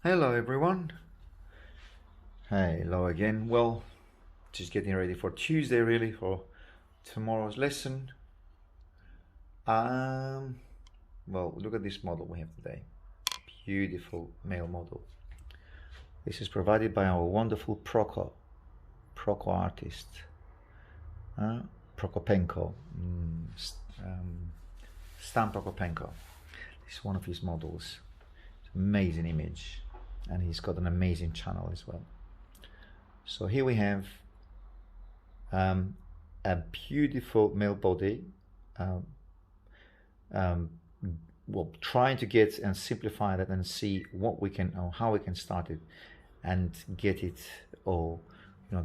Hello everyone. Hello again. Well, just getting ready for Tuesday really for tomorrow's lesson. Um well, look at this model we have today. Beautiful male model. This is provided by our wonderful Proko artist. Prokopenko. Stan Prokopenko. This is one of his models. It's an amazing image. And he's got an amazing channel as well. So here we have a beautiful male body, well, trying to get and simplify that and see what we can, or how we can start it and get it, or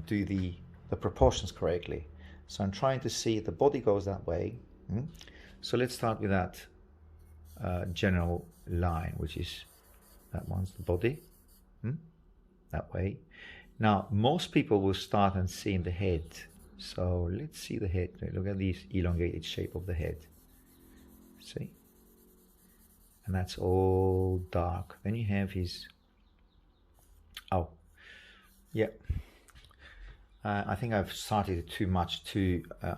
do the proportions correctly. So I'm trying to see the body goes that way. So let's start with that general line, which is that one's the body, that way. Now, most people will start and see in the head. So let's see the head. Look at this elongated shape of the head. See? And that's all dark. Then you have his, oh, yeah. I think I've started too much,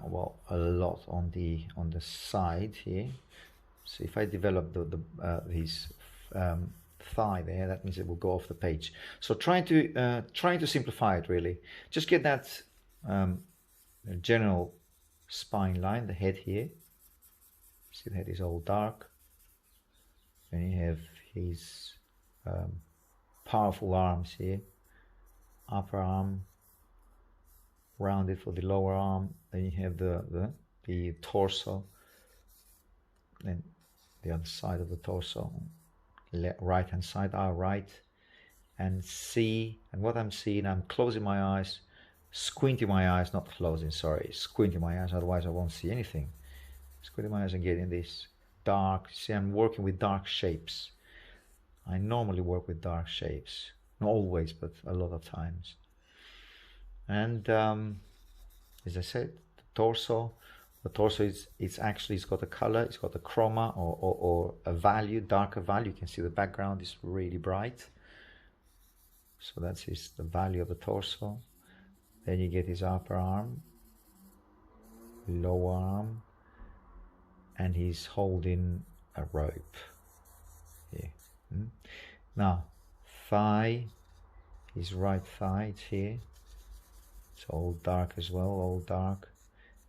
well, a lot on the side here. So if I develop his thigh there, that means it will go off the page. So trying to simplify it really. Just get that general spine line, the head here. See, the head is all dark. Then you have his powerful arms here. Upper arm, rounded for the lower arm. Then you have the torso. Then the other side of the torso. Right hand side, our right, and see, and what I'm seeing, I'm closing my eyes, squinting my eyes, not closing, sorry, squinting my eyes, otherwise I won't see anything. Squinting my eyes and getting this dark, see, I'm working with dark shapes. I normally work with dark shapes, not always, but a lot of times. And as I said, the torso it's got a color, it's got a chroma or a value, darker value. You can see the background is really bright. So that's the value of the torso. Then you get his upper arm, lower arm, and he's holding a rope here. Now, thigh, his right thigh, it's here. It's all dark as well, all dark.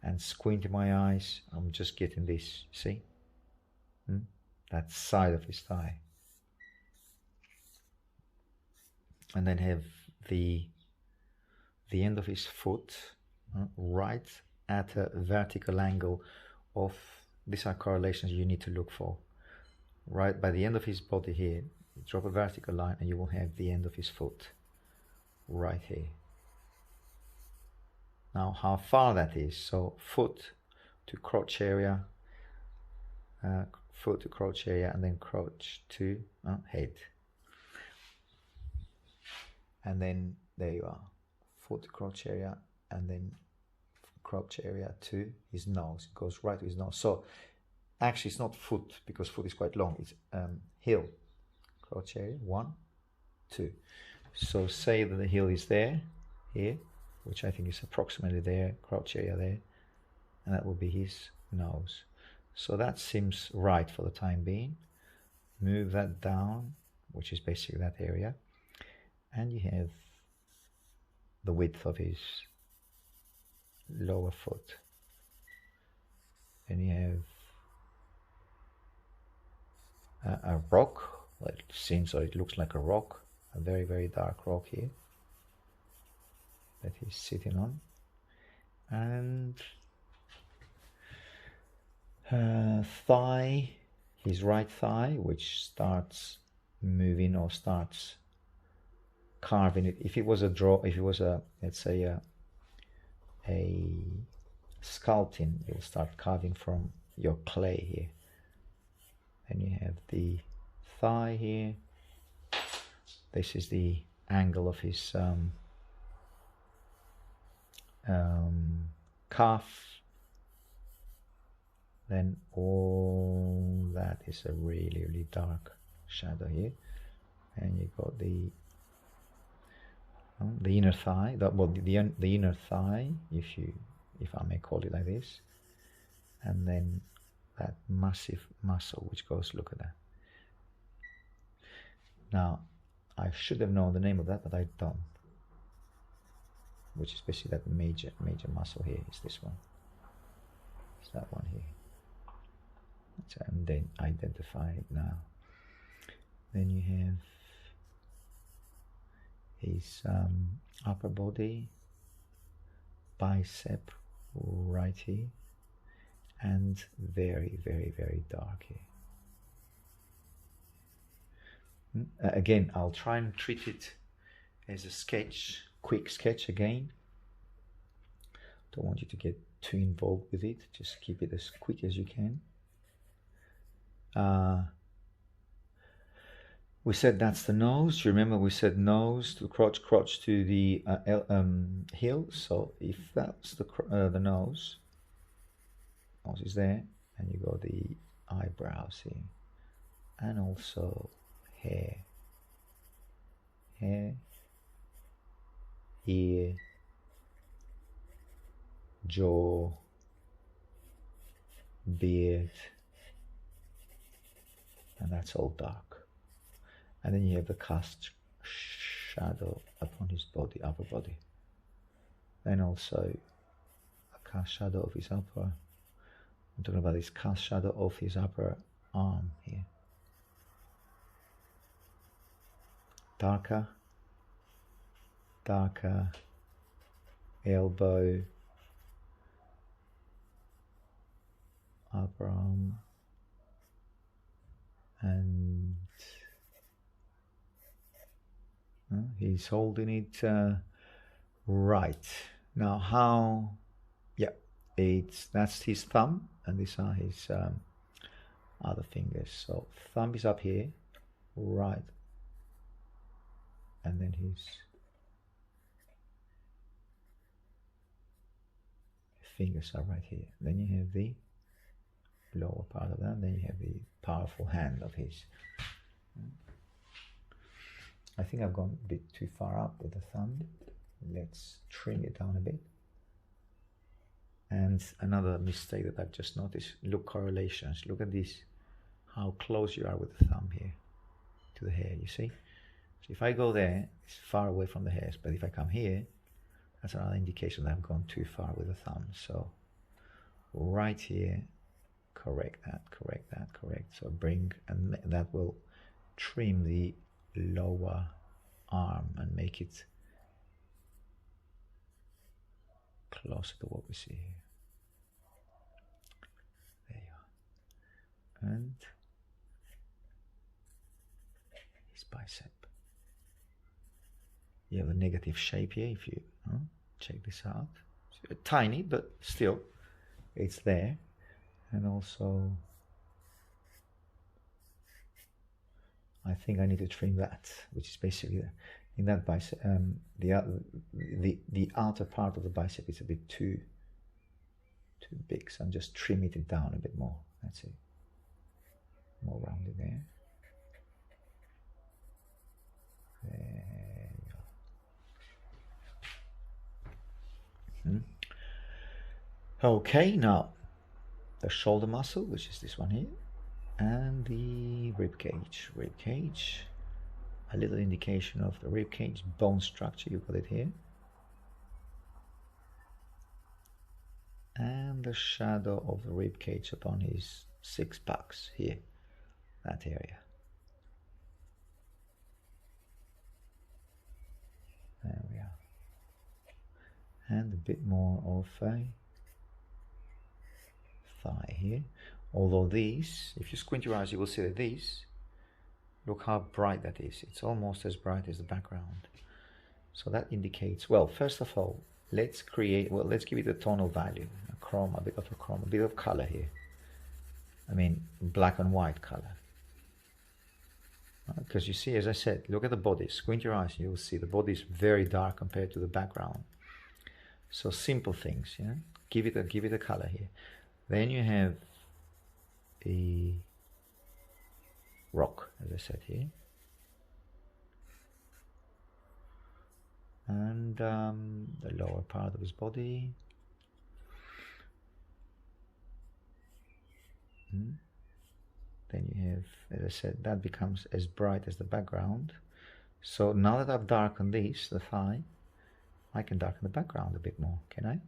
And squinting my eyes, I'm just getting this, see? That side of his thigh. And then have the end of his foot right at a vertical angle of, these are correlations you need to look for. Right by the end of his body here, you drop a vertical line and you will have the end of his foot right here. Now, how far that is, so foot to crotch area, foot to crotch area, and then crotch to head. And then there you are, foot to crotch area, and then crotch area to his nose. It goes right to his nose. So actually it's not foot, because foot is quite long, it's heel, crotch area, 1, 2. So say that the heel is there, here, which I think is approximately there, crotch area there, and that will be his nose. So that seems right for the time being. Move that down, which is basically that area, and you have the width of his lower foot. And you have a rock, well, it seems, or it looks like a rock, a very, very dark rock here that he's sitting on, and thigh, his right thigh, which starts moving or starts carving it. If it was a let's say a sculpting, it will start carving from your clay here. Then you have the thigh here. This is the angle of his calf. Then all that is a really, really dark shadow here, and you got the inner thigh, the inner thigh, if I may call it like this, and then that massive muscle which goes, look at that. Now, I should have known the name of that, but I don't. Which is basically that major muscle here is this one. It's that one here. So I'm then identify it now. Then you have his upper body, bicep right here, and very, very, very dark here. Again, I'll try and treat it as a sketch, quick sketch again. Don't want you to get too involved with it. Just keep it as quick as you can. We said that's the nose. Remember we said nose to crotch to the heel. So if that's the nose is there, and you got the eyebrows here, and also hair, ear, jaw, beard, and that's all dark. And then you have the cast shadow upon his body, upper body. Then also a cast shadow of his upper, I'm talking about this cast shadow of his upper arm here. Darker, elbow, upper arm, and he's holding it right. Now how, yeah, that's his thumb, and these are his other fingers. So thumb is up here, right, and then his fingers are right here. Then you have the lower part of that, then you have the powerful hand of his. I think I've gone a bit too far up with the thumb. Let's trim it down a bit. And another mistake that I've just noticed, look correlations. Look at this, how close you are with the thumb here to the hair, you see? So if I go there, it's far away from the hairs, but if I come here, that's another indication that I've gone too far with the thumb. So right here, correct that. So bring, and that will trim the lower arm and make it closer to what we see here. There you are. And his bicep. You have a negative shape here if you check this out. It's tiny, but still it's there. And also I think I need to trim that, which is basically in that bicep. The outer part of the bicep is a bit too big, so I'm just trimming it down a bit more. That's it. More rounded there. There you go. Okay, now the shoulder muscle, which is this one here, and the rib cage, a little indication of the rib cage bone structure. You got it here, and the shadow of the rib cage upon his six packs here, that area. There we are, and a bit more of a thigh here. Although these, if you squint your eyes, you will see that these, look how bright that is. It's almost as bright as the background. So that indicates, well, first of all, let's give it a tonal value, a bit of color here. I mean, black and white color. Because you see, as I said, look at the body, squint your eyes, you'll see the body is very dark compared to the background. So simple things, you know, give it a color here. Then you have a rock, as I said here, and the lower part of his body. Then you have, as I said, that becomes as bright as the background. So now that I've darkened this, the thigh, I can darken the background a bit more, can I?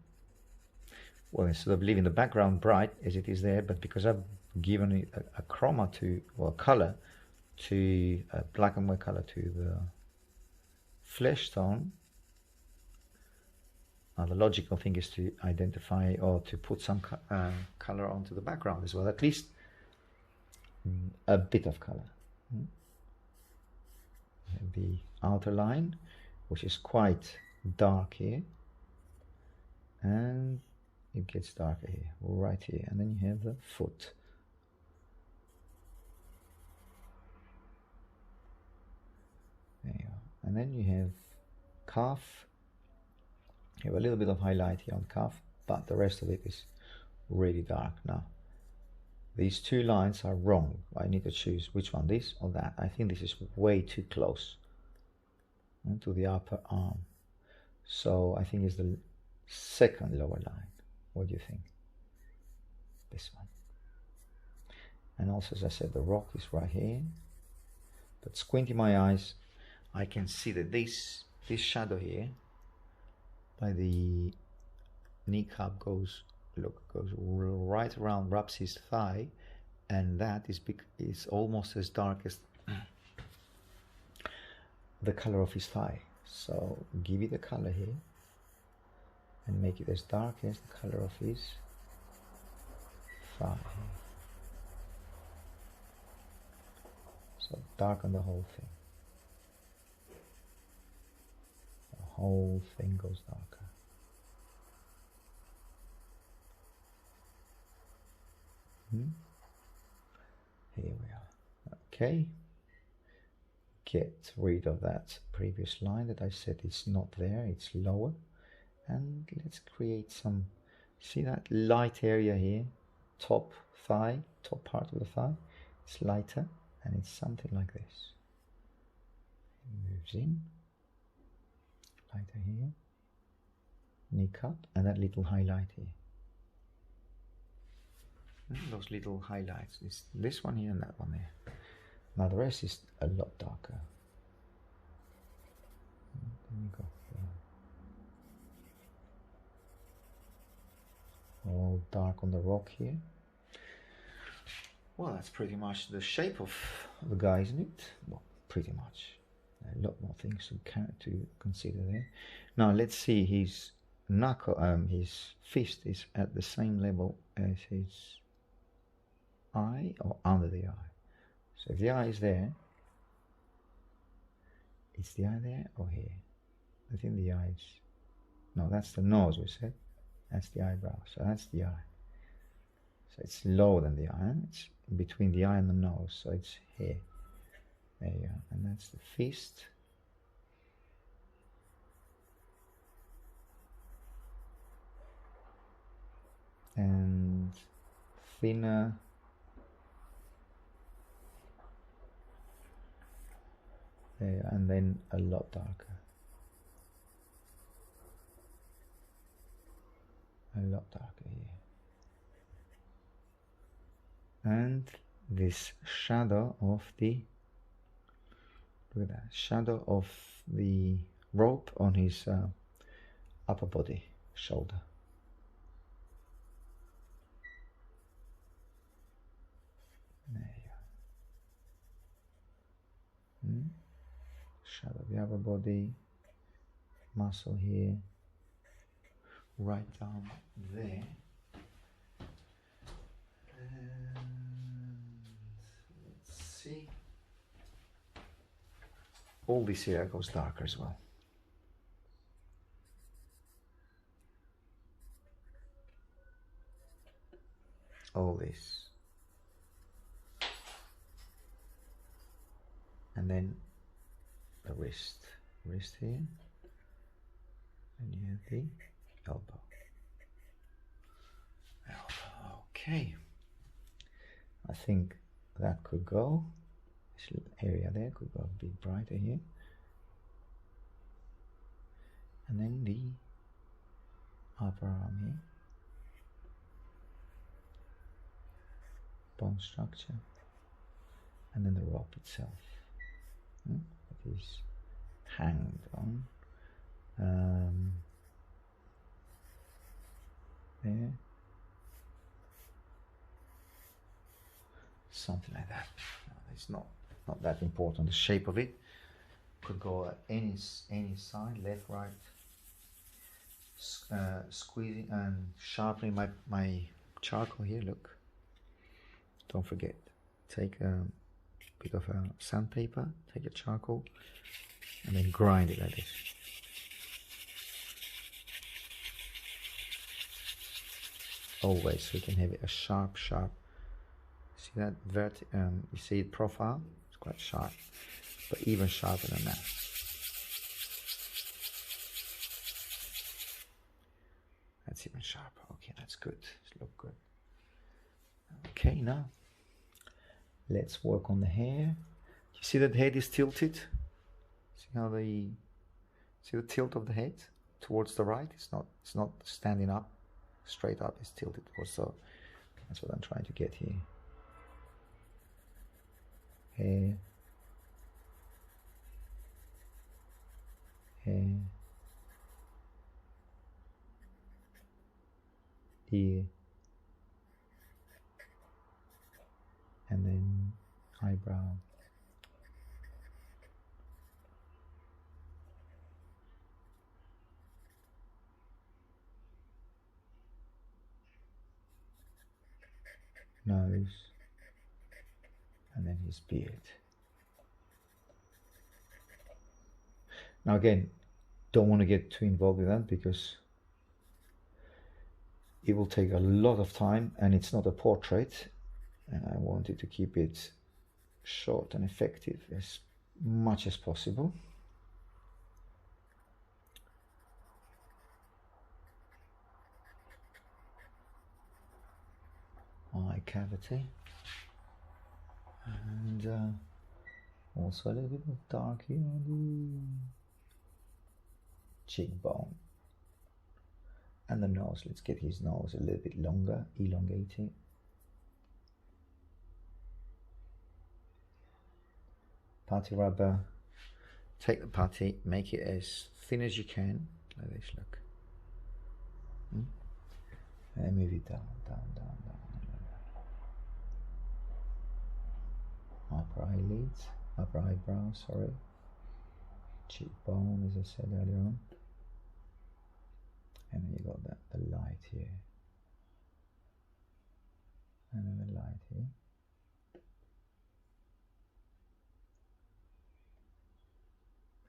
Well, instead of leaving the background bright as it is there, but because I've given it a chroma to, or a color to, a black and white color to the flesh tone, now the logical thing is to identify or to put some color onto the background as well, at least a bit of color. The outer line, which is quite dark here, and it gets darker here, right here, and then you have the foot. There you are. And then you have calf. You have a little bit of highlight here on calf, but the rest of it is really dark. Now, these two lines are wrong. I need to choose which one, this or that. I think this is way too close to the upper arm. So I think it's the second lower line. What do you think? This one. And also, as I said, the rock is right here. But squinting my eyes, I can see that this shadow here by the kneecap goes right around, wraps his thigh, and that is almost as dark as the color of his thigh. So give it a color here and make it as dark as the color of his thigh. So darken the whole thing. The whole thing goes darker. Here we are. Okay. Get rid of that previous line that I said it's not there, it's lower. And let's create some, see that light area here, top thigh, top part of the thigh, it's lighter and it's something like this. It moves in, lighter here, kneecap, and that little highlight here. And those little highlights, it's this one here and that one there. Now the rest is a lot darker. There you go. All dark on the rock here. Well, that's pretty much the shape of the guy, isn't it? Well, pretty much. A lot more things to consider there. Now let's see, his knuckle, his fist is at the same level as his eye, or under the eye. So if the eye is there, is the eye there or here? I think the eye is, no, that's the nose we said. That's the eyebrow, so that's the eye. So it's lower than the eye, it's between the eye and the nose, so it's here. There you go, and that's the fist. And thinner. There, and then a lot darker. A lot darker here. And this shadow of the, look at that, shadow of the rope on his upper body, shoulder. There you go. Shadow of the upper body, muscle here, right down there. And let's see. All this area goes darker as well. All this. And then the wrist here, and you have the elbow. Okay, I think that could go, this little area there could go a bit brighter here, and then the upper arm here, bone structure, and then the rope itself that is hanged on there, something like that. It's not that important, the shape of it. Could go any side, left, right. Squeezing and sharpening my charcoal here. Look, don't forget, take a bit of a sandpaper, take a charcoal, and then grind it like this. Always, so you can have it a sharp. See that you see it profile? It's quite sharp, but even sharper than that. That's even sharper. Okay, that's good. It looks good. Okay, now let's work on the hair. You see that head is tilted? See how see the tilt of the head towards the right? It's not standing up, straight up. It's tilted also. That's what I'm trying to get here. Hair. Ear, and then eyebrow, nose, and then his beard. Now again, don't want to get too involved with that because it will take a lot of time and it's not a portrait, and I wanted to keep it short and effective as much as possible. Eye cavity, and also a little bit of dark here on the cheekbone. And the nose, let's get his nose a little bit longer, elongate it. Putty rubber, take the putty, make it as thin as you can, like this, look. And move it down. Upper eyelids, upper eyebrow, sorry. Cheekbone, as I said earlier on. And then you got the light here. And then the light here.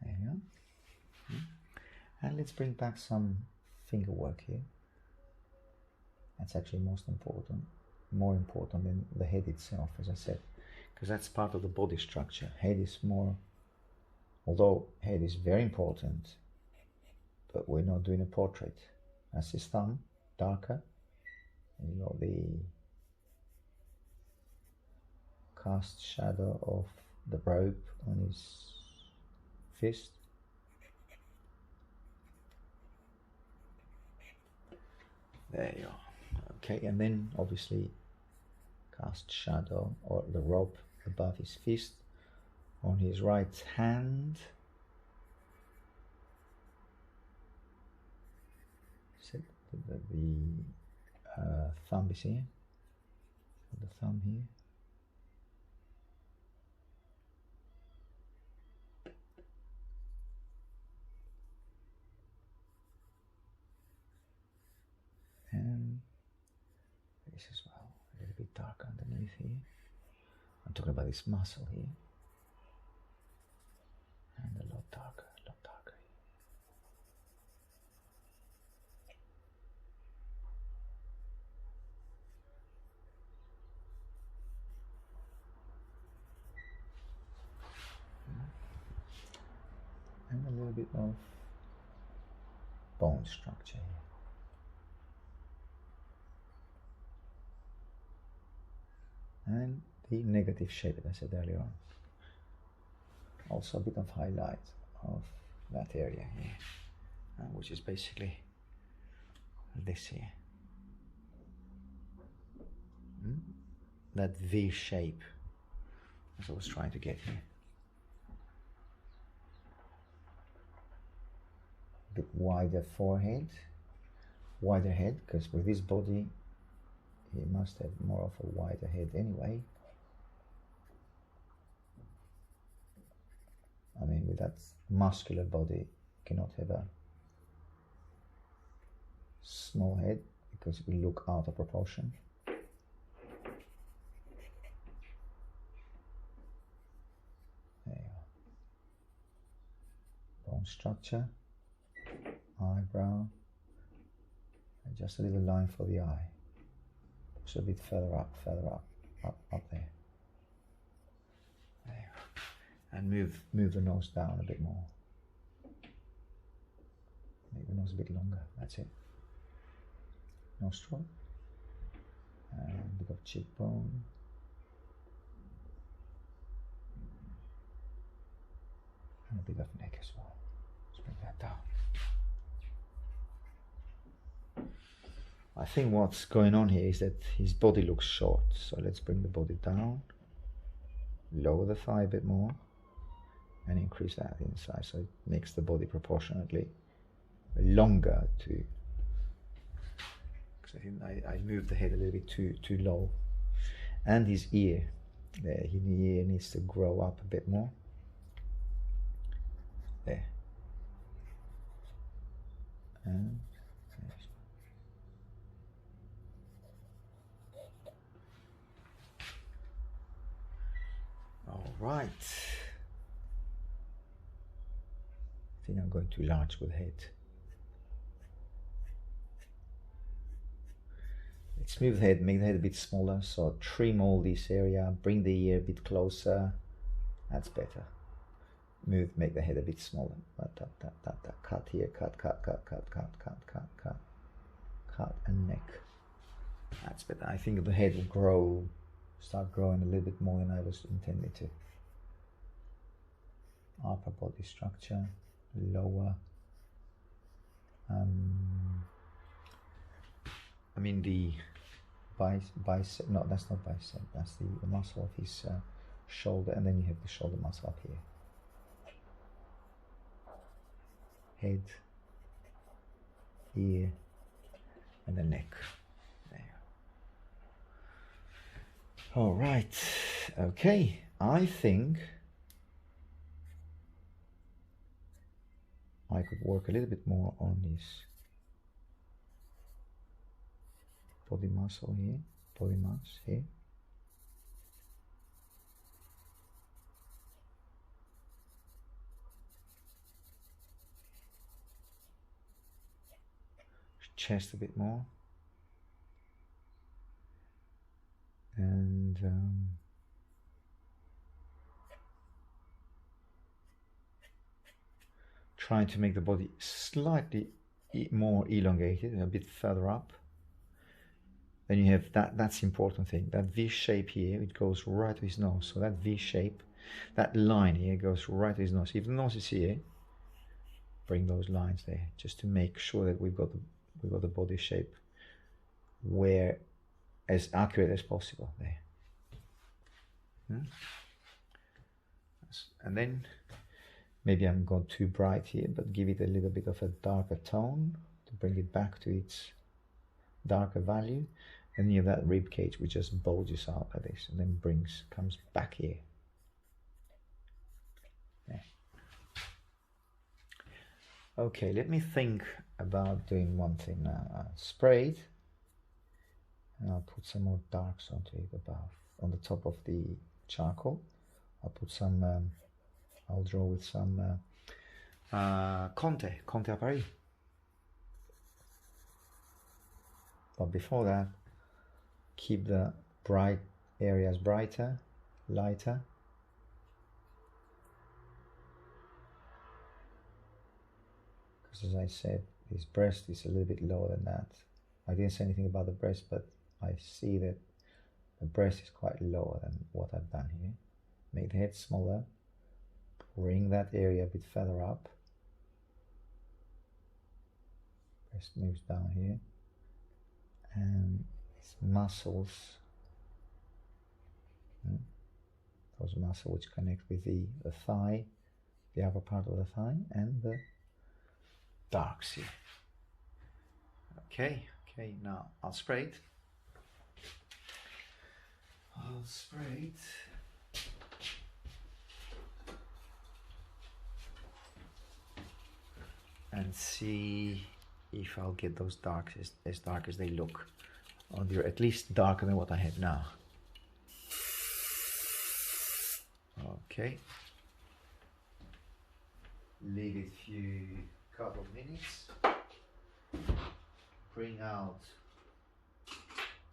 There you go. And let's bring back some finger work here. That's actually most important, more important than the head itself, as I said, because that's part of the body structure. Head is more, although head is very important, but we're not doing a portrait. That's his thumb, darker, and you got the cast shadow of the rope on his fist. There you are. Okay, and then obviously cast shadow or the rope above his fist on his right hand. So the thumb is here. The thumb here. And this as well, a little bit darker underneath here. I'm talking about this muscle here. And a lot darker here. And a little bit of bone structure here. And the negative shape that I said earlier on. Also a bit of highlight of that area here. which is basically this here. That V shape, as I was trying to get here. A bit wider forehead, wider head, because with his body, he must have more of a wider head anyway. I mean, with that muscular body, you cannot have a small head because it will look out of proportion. There you are. Bone structure, eyebrow, and just a little line for the eye. So a bit further up there. There you are. And move the nose down a bit more. Make the nose a bit longer. That's it. Nostril. And a bit of cheekbone. And a bit of neck as well. Let's bring that down. I think what's going on here is that his body looks short. So let's bring the body down. Lower the thigh a bit more. And increase that inside. So it makes the body proportionately longer to... Because I think I moved the head a little bit too low. And his ear. There, his ear needs to grow up a bit more. There. And all right. I think I'm going too large with the head. Let's move the head, make the head a bit smaller. So trim all this area, bring the ear a bit closer. That's better. Make the head a bit smaller. Cut here, cut, and neck. That's better. I think the head will start growing a little bit more than I was intended to. Upper body structure, lower. I mean the bicep, no, that's not bicep, that's the muscle of his shoulder, and then you have the shoulder muscle up here. Head, ear, and the neck. There you go. All right, okay, I think I could work a little bit more on his body muscle here, body mass here. Chest a bit more. And trying to make the body slightly more elongated, a bit further up. Then you have that's the important thing, that V shape here, it goes right to his nose. So that V shape, that line here goes right to his nose. If the nose is here, bring those lines there, just to make sure that we've got the body shape where as accurate as possible there. And then maybe I'm gone too bright here, but give it a little bit of a darker tone to bring it back to its darker value. And you have that rib cage which just bulges out like this and then comes back here. There. Okay, let me think about doing one thing now. I'll spray it and I'll put some more darks onto it above, on the top of the charcoal. I'll put some, I'll draw with some Conte à Paris. But before that, keep the bright areas brighter, lighter. Because as I said, his breast is a little bit lower than that. I didn't say anything about the breast, but I see that the breast is quite lower than what I've done here. Make the head smaller, bring that area a bit further up. Breast moves down here, and his muscles, those muscles which connect with the thigh, the upper part of the thigh, and the darks here. Okay, now I'll spray it. And see if I'll get those darks as dark as they look, or they're at least darker than what I have now. Okay, leave it a couple of minutes, bring out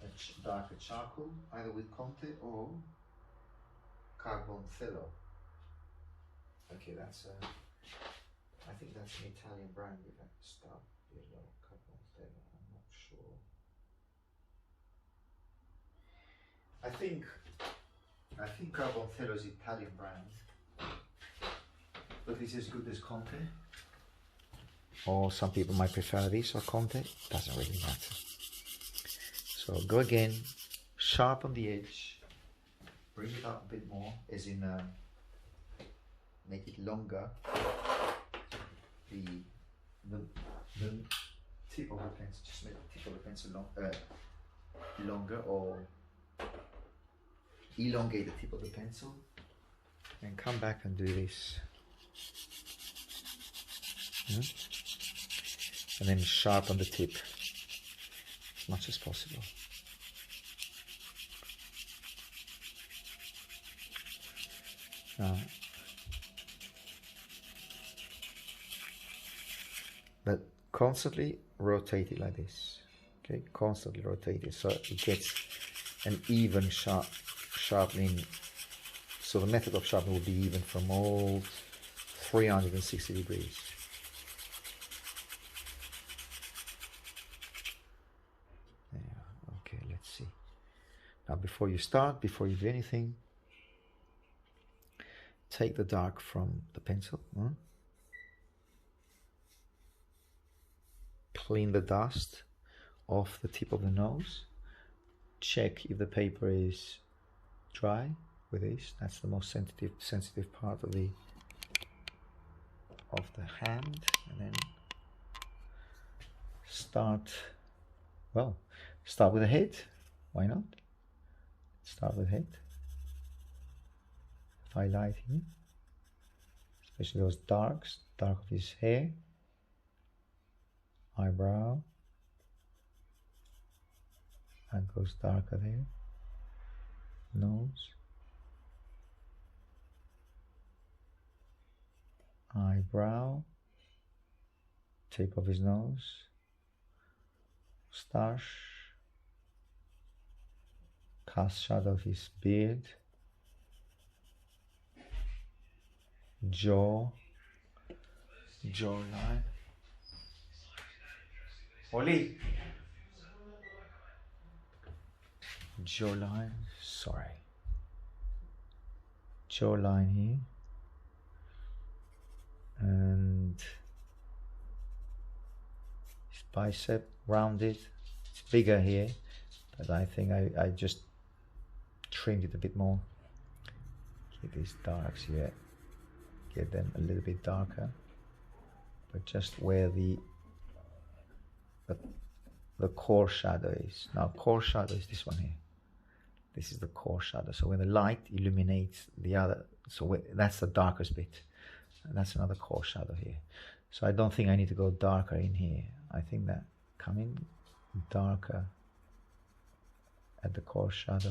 a darker charcoal, either with Conte or Carbon Thello. Okay, that's I think that's an Italian brand with that stuff. Yellow, Carbon Thello, I'm not sure. I think Carbon Thello is Italian brand, but this is as good as Conte. Or some people might prefer this or Conte. Doesn't really matter. So go again, sharpen the edge, bring it up a bit more, as in make it longer. The tip of the pencil, just make the tip of the pencil longer, or elongate the tip of the pencil, and come back and do this. And then sharpen the tip as much as possible. But constantly rotate it like this. Okay, constantly rotate it so it gets an even sharpening. So the method of sharpening will be even from all 360 degrees. Okay, let's see. Now before you do anything, take the dark from the pencil. Clean the dust off the tip of the nose. Check if the paper is dry with this. That's the most sensitive part of the hand. And then start with the head. Why not? Start with the head. Highlight here, especially those dark of his hair, eyebrow, and goes darker there, nose, eyebrow, tip of his nose, moustache, cast shadow of his beard, jawline. Oli. Jawline. Sorry. Jawline here, and his bicep rounded. It's bigger here, but I think I just trimmed it a bit more. Get these darks here. Get them a little bit darker, but just where the core shadow is. Now core shadow is this one here. This is the core shadow. So when the light illuminates the other, so that's the darkest bit. And that's another core shadow here. So I don't think I need to go darker in here. I think that coming darker at the core shadow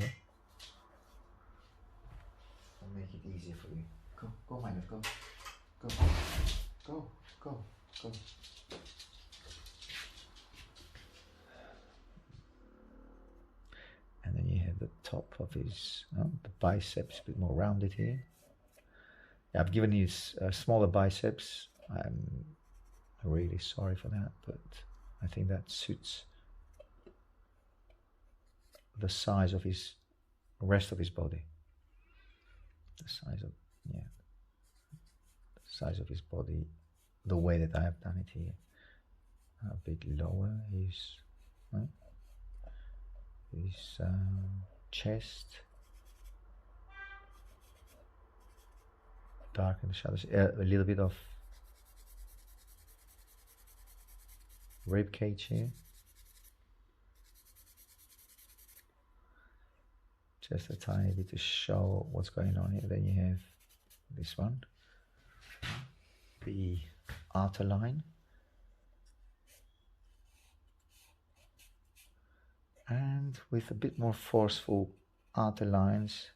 will make it easier for you. Go, my love, go. And then you have the top of his, the biceps a bit more rounded here. Yeah, I've given you smaller biceps. I'm really sorry for that, but I think that suits the size of his rest of his body. The size of his body, the way that I have done it here. a bit lower his chest, darken the shadows, a little bit of rib cage here, just a tiny bit to show what's going on here. Then you have this one, the outer line, and with a bit more forceful outer lines,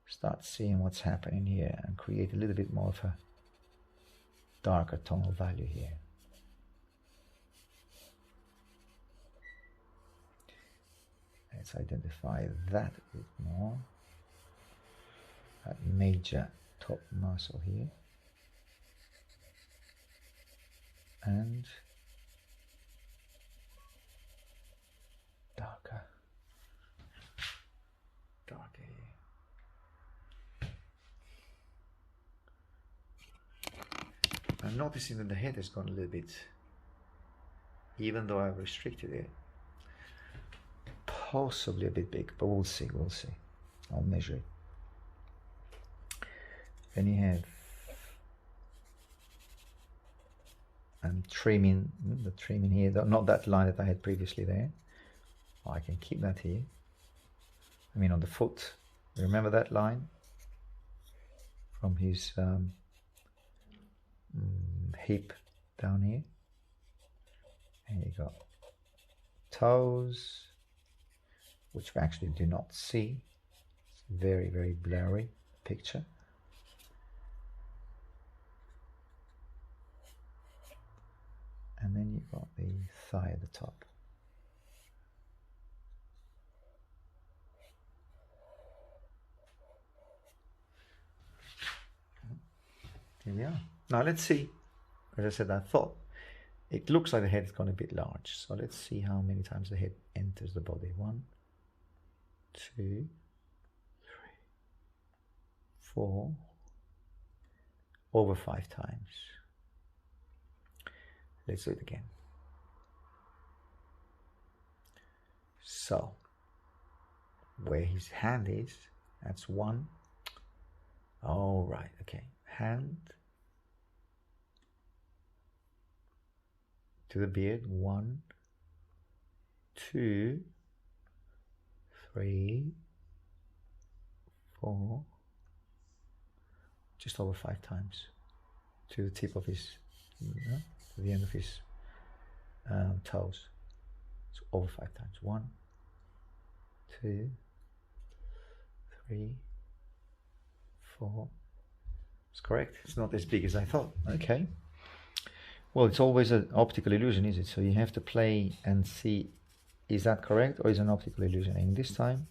start seeing what's happening here and create a little bit more of a darker tonal value here. Let's identify that a bit more, that major top muscle here, and darker here. I'm noticing that the head has gone a little bit, even though I've restricted it, possibly a bit big, but we'll see, I'll measure it. Then you have trimming, the trimming here, not that line that I had previously there. I can keep that here. I mean on the foot, remember that line from his hip down here, and you got toes, which we actually do not see. It's a very, very blurry picture. And then you've got the thigh at the top. Here we are. Now let's see, as I said, I thought it looks like the head has gone a bit large. So let's see how many times the head enters the body. 1, 2, 3, 4, over 5 times. Let's do it again. So, where his hand is, that's 1. All right, okay. Hand to the beard. 1, 2, 3, 4, just over 5 times to the tip of his, to the end of his toes. So over 5 times. 1, 2, 3, 4. It's correct. It's not as big as I thought. Okay. Well, it's always an optical illusion, is it? So you have to play and see, is that correct or is it an optical illusion? And this time,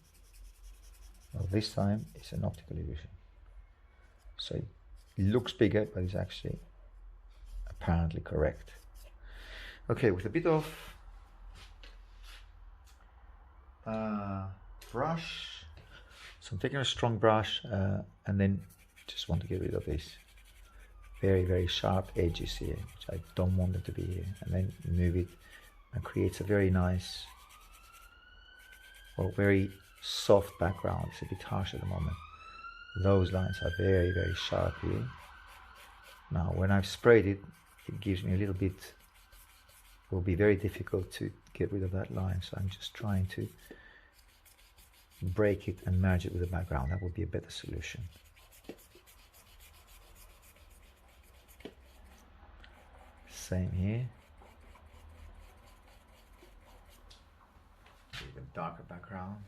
well, this time it's an optical illusion. So it looks bigger, but it's actually apparently correct. Okay, with a bit of brush. So I'm taking a strong brush and then just want to get rid of this very, very sharp edges here, which I don't want them to be here, and then move it and creates a very nice, well, very soft background. It's a bit harsh at the moment. Those lines are very, very sharp here. Now when I've sprayed it, it gives me a little bit, it will be very difficult to get rid of that line, so I'm just trying to break it and merge it with the background. That would be a better solution. Same here. Even darker background.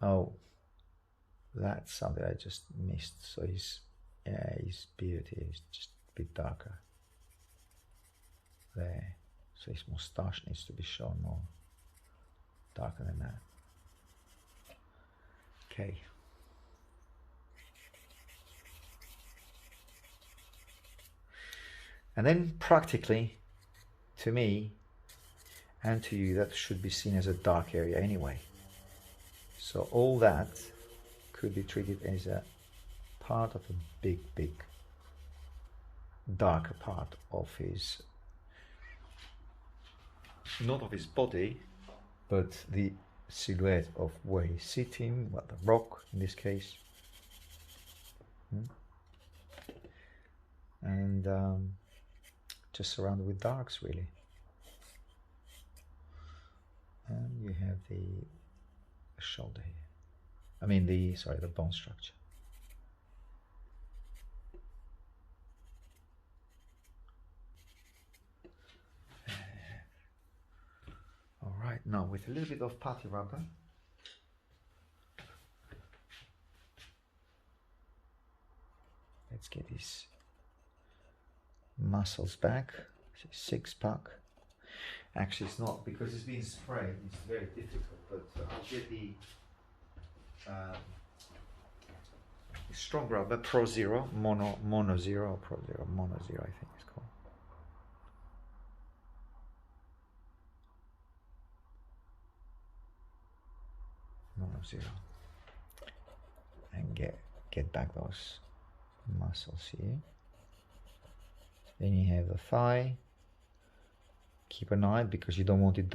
Oh, that's something I just missed. So his beard here is just a bit darker. There. So his moustache needs to be shown more darker than that. Okay. And then practically, to me and to you, that should be seen as a dark area anyway. So all that could be treated as a part of a big, big darker part of his not of his body, but the silhouette of where he's sitting, what the rock in this case. And just surrounded with darks really. And you have the shoulder here. I mean the bone structure. All right, now with a little bit of putty rubber, let's get these muscles back. Six pack. Actually, it's not, because it's been sprayed. It's very difficult. But I'll get the strong rubber, Pro Zero, Mono Zero, or Pro Zero, Mono Zero, I think it's called. Mono Zero, and get back those muscles here. Then you have the thigh. Keep an eye, because you don't want it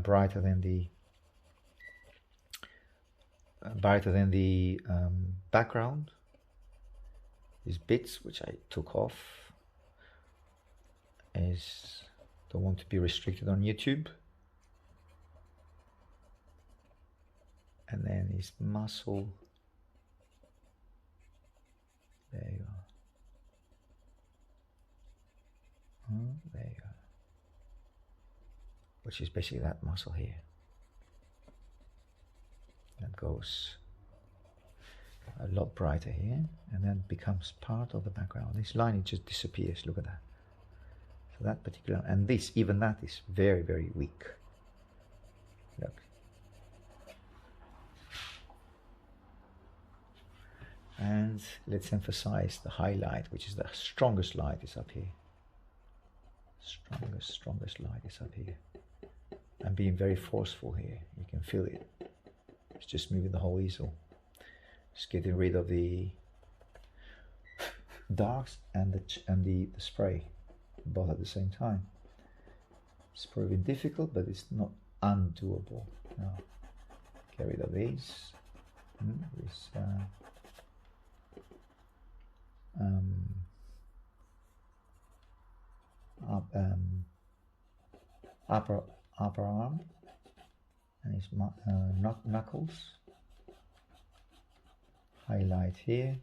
brighter than the background. These bits which I took off don't want to be restricted on YouTube. And then this muscle, there you are. There you go. Which is basically that muscle here. That goes a lot brighter here, and then becomes part of the background. This line, it just disappears. Look at that. So that particular, and this, even that is very, very weak. Look. And let's emphasize the highlight, which is the strongest light, is up here. Strongest light is up here. I'm being very forceful here. You can feel it. It's just moving the whole easel. Just getting rid of the darks and the spray, both at the same time. It's proving difficult, but it's not undoable. Now, get rid of these. Upper arm and his knuckles. Highlight here.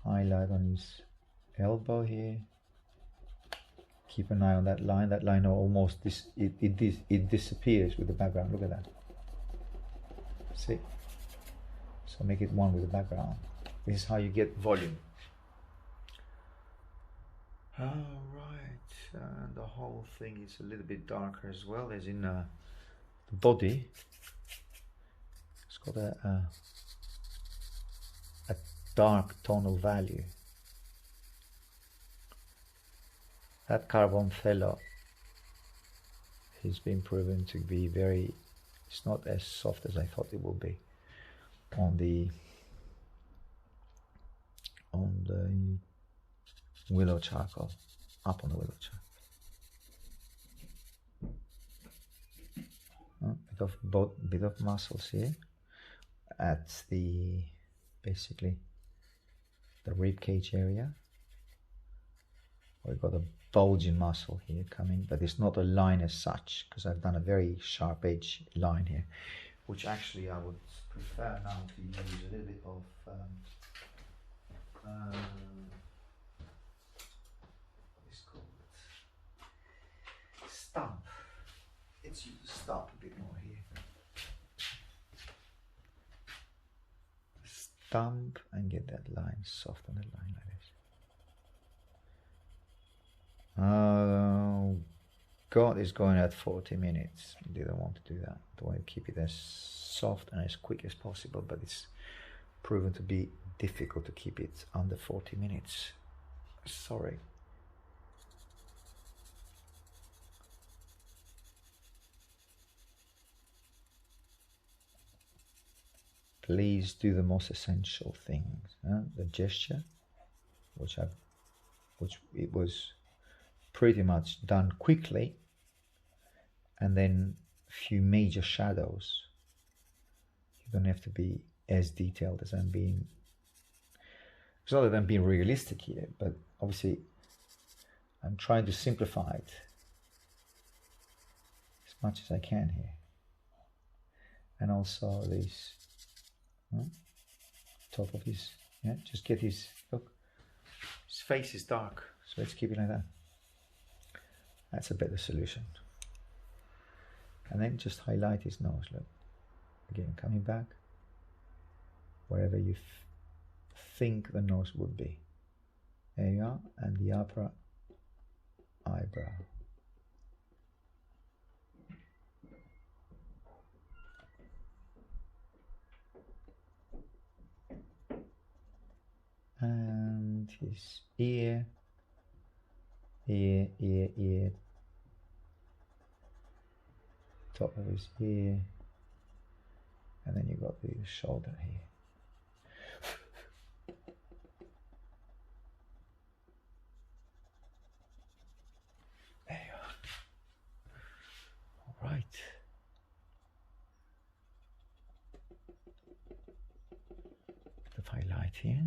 Highlight on his elbow here. Keep an eye on that line. That line almost it disappears with the background. Look at that. See? So make it one with the background. This is how you get volume. Alright, and the whole thing is a little bit darker as well, as in the body. It's got a dark tonal value. That carbon fellow has been proven to be it's not as soft as I thought it would be on the willow charcoal, up on the willow charcoal. Bit of muscles here at basically the rib cage area. We've got a bulging muscle here coming, but it's not a line as such, because I've done a very sharp edge line here, which actually I would prefer now to use a little bit of stump. Let's use the stump a bit more here. Stump and get that line, soften the line like this. Oh God, it's going at 40 minutes. Didn't want to do that. I want to keep it as soft and as quick as possible, but it's proven to be difficult to keep it under 40 minutes. Sorry. Please do the most essential things. The gesture, which it was pretty much done quickly, and then a few major shadows. You don't have to be as detailed as I'm being. It's not that I'm being realistic here, but obviously I'm trying to simplify it as much as I can here. And also this top of his, yeah, just get his, look, his face is dark, so let's keep it like that. That's a better solution. And then just highlight his nose, look. Again, coming back, wherever you think the nose would be. There you are, and the upper eyebrow. And his ear, top of his ear, and then you got the shoulder here. There you are. All right. The highlight here,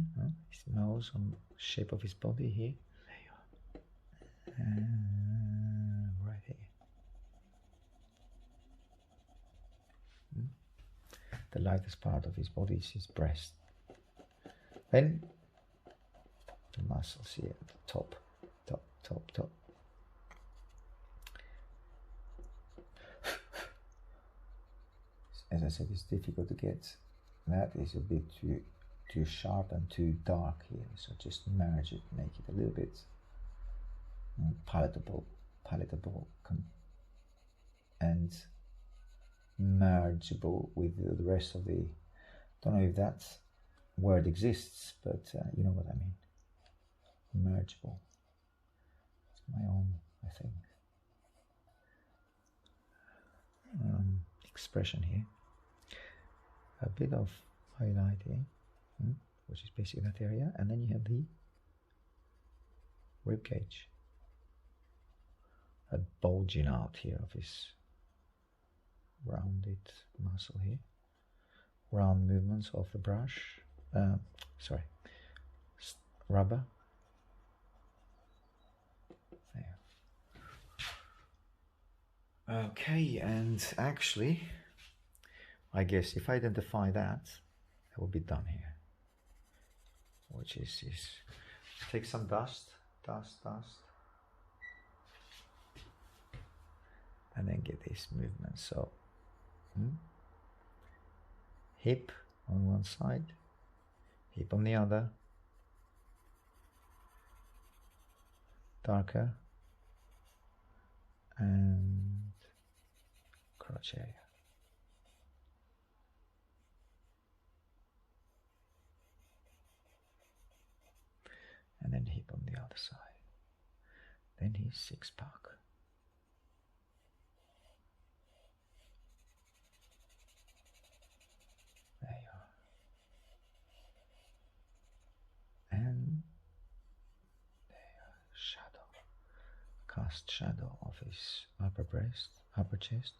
his nose on the shape of his body here. There you are. Right here. The lightest part of his body is his breast. Then the muscles here at the top. As I said, it's difficult to get. That is a bit too sharp and too dark here. So just merge it, make it a little bit palatable, and mergeable with the rest of the. Don't know if that word exists, but you know what I mean. Mergeable. It's my own, I think, expression here. A bit of highlight here, which is basically that area, and then you have the rib cage, a bulging out here of his rounded muscle here, round movements of the brush, rubber. There. Okay, and actually, I guess if I identify that will be done here. Which is take some dust, and then get this movement. So, hip on one side, hip on the other, darker, and crotch area. And then hip on the other side. Then his six-pack. There you are. And there you are, shadow. Cast shadow of his upper breast, upper chest,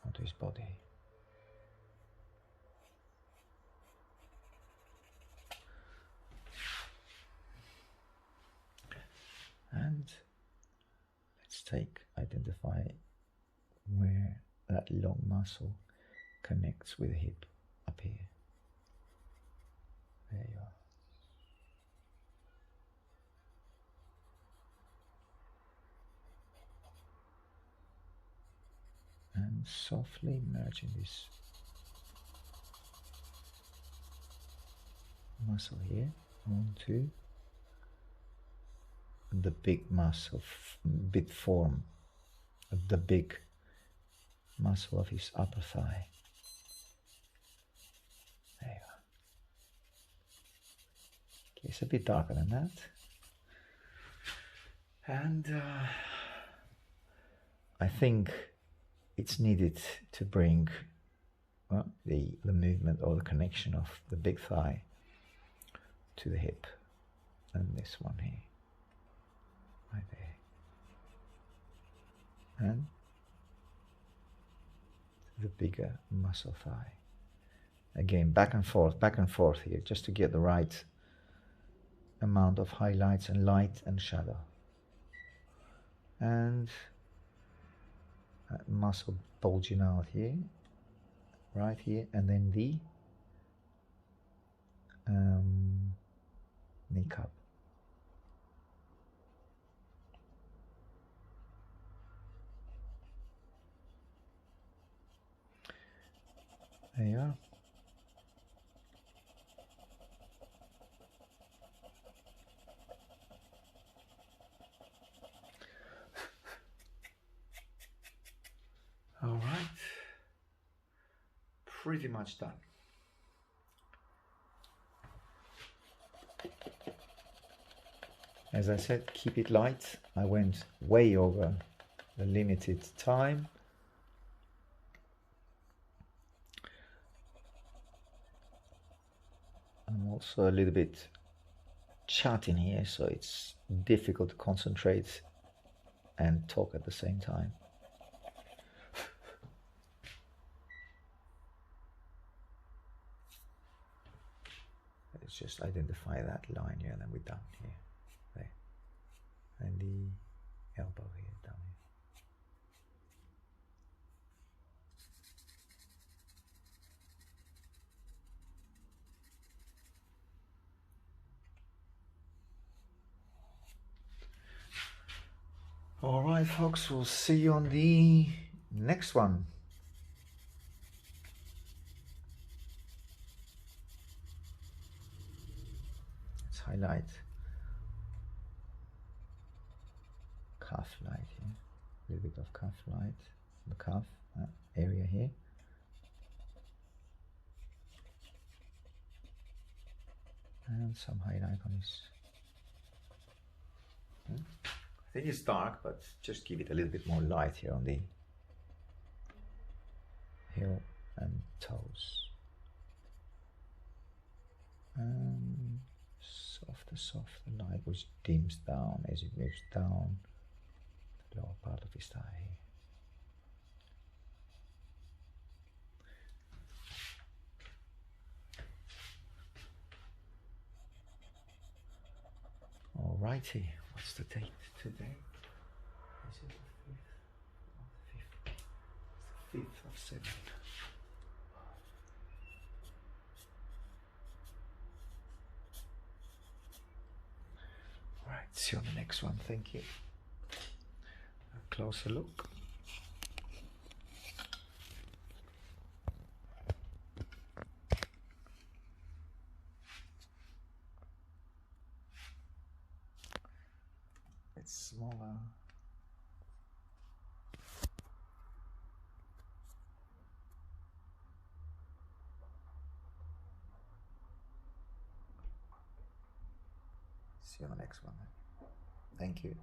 onto his body. And let's identify where that long muscle connects with the hip up here. There you are. And softly merging this muscle here onto the big muscle, big form, the big muscle of his upper thigh. There you are. Okay, it's a bit darker than that. And I think it's needed to bring the movement or the connection of the big thigh to the hip, and this one here. Right there. And the bigger muscle thigh. Again, back and forth here, just to get the right amount of highlights and light and shadow. And that muscle bulging out here, right here, and then the kneecap. There you are. All right, pretty much done. As I said, keep it light. I went way over the limited time. I'm also a little bit chatting here, so it's difficult to concentrate and talk at the same time. Let's just identify that line here, and then we're done here. There. And the elbow here, down here. All right, folks, we'll see you on the next one. Let's highlight calf light here, a little bit of calf light, the calf area here. And some highlight on his. I think it's dark, but just give it a little bit more light here on the heel and toes. And softer light which dims down as it moves down the lower part of his thigh here. Alrighty, what's the date today? Is it the 5th? It's the 5th of 7. Alright, see you on the next one. Thank you. A closer look. It's smaller. See you on the next one. Thank you.